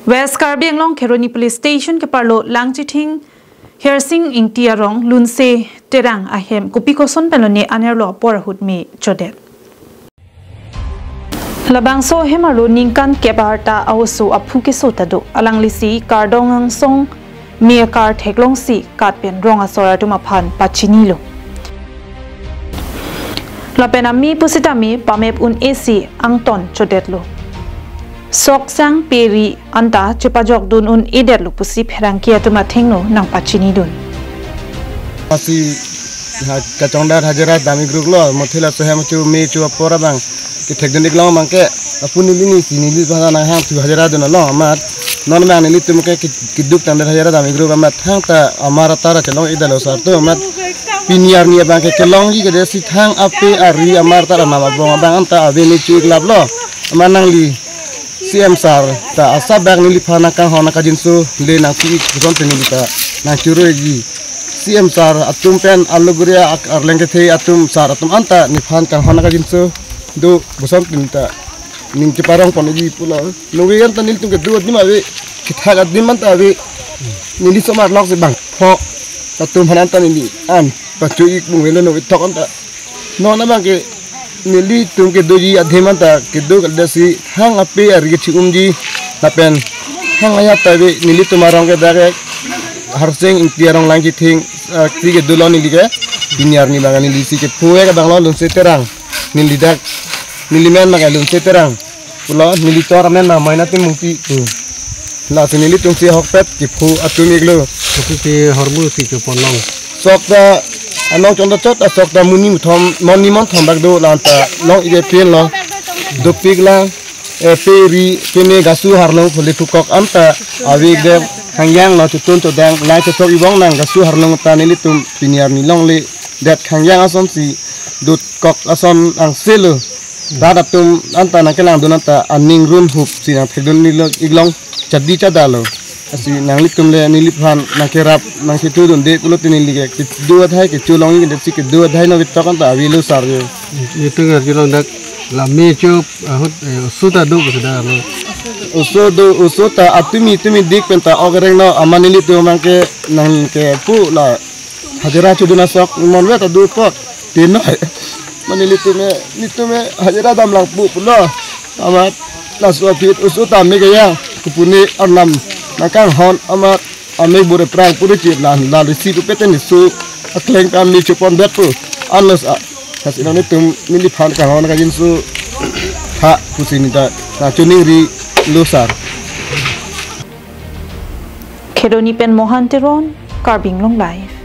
West Karbiang Long Keroni Police Station ke parlo Langchithing Lunse Terang ahem kopi koson peloni anerlo por hudmi chodet. Labangso hemalo ningkan kebarta awsu aphuke sotado alanglisi kardongang song me kar theklong si katpen ronga sora tumaphan pachinilo. Lapenami pusitami pamep un AC angton chodetlo. Sok sang peri anta cepajok dun un idet lu pusi perang kia tu mathengno nang pachini dun. Masih kacongdar hajarat dami grup lo mothila sehem chu me chu apora bang kitek denik lo mangke apun ini sini li bana nang hang chu hajarat dun lo amat non bang ni tu mangke kiduk tandar hajarat dami grup amat hang ta amara tara chelong idalo sar tu amat piniar ni bang ke chelong gi gede si hang ape ari amar tara nama bong bang anta aveni chu glab lo manang li CM sar ta asabang nili phana kang hona ka jinsu le nang si ron teni ta nang churo gi CM sar atum pen aluguria ar Langchithing atum sar atum anta ni phan kang hona ka jinsu do bosom tin ta ning ke parang pon gi pula logi an ta nil tum ke do ni ma we kitha ga din man ta we nili somar lok se bang pho atum hanan ta nili an pa chu ik bung we no we tok an ta no na bang ke nili tum ke doji adheman ta ke do ka si hang ape ari chi umji na pen hang aya ta we nili tumarong ke dare harseng intiarong Langchithing ti ke dulon nili ke pinyar ni bangan nili si ke puwe ka banglo Lunse Terang nili dak nili men ma ka Lunse Terang pulo nili tor men na maina tin mungti la se nili tum si hokpet ke pu atum iglo si hormu si ke ponong sok ta anong chonda chot asok ta muni thom moni mon thom bak do lanta long ide pen lo do pigla peri pene gasu harlong phole tukok amta awig de hangyang lo chutun to dang lai chok ibong nang gasu harlong ta nili tum piniar ni long le dat hangyang asom si dut kok asom ang selo dada tum anta na kelang do nanta aning run hup si na thedon ni lo iglong chaddi chadalo asi nangli tumle nili phan nakerap nang situ don de kulo tinili ke duat hai ke chulong ke si ke duat hai no bitok ta awilu sar yo itu ngar jilong dak la me chu hot suta do sada lo usuta atumi dik penta ogereng no amanili tu mangke nang ke pu la hajara chuduna sok mon we ta du pot tin no manili tu me hajara dam lang pu pulo amat la suapit usuta me ke ya kupuni arnam nakang hon amat ame bure prang puri chip lan la risi ku peten su akleng kam ni chupon bet pu anlos kasino ni tum nili phan ka hon ka jinsu ha kusini ta na chuning ri lusar Keroni pen mohan teron Karbing Long live.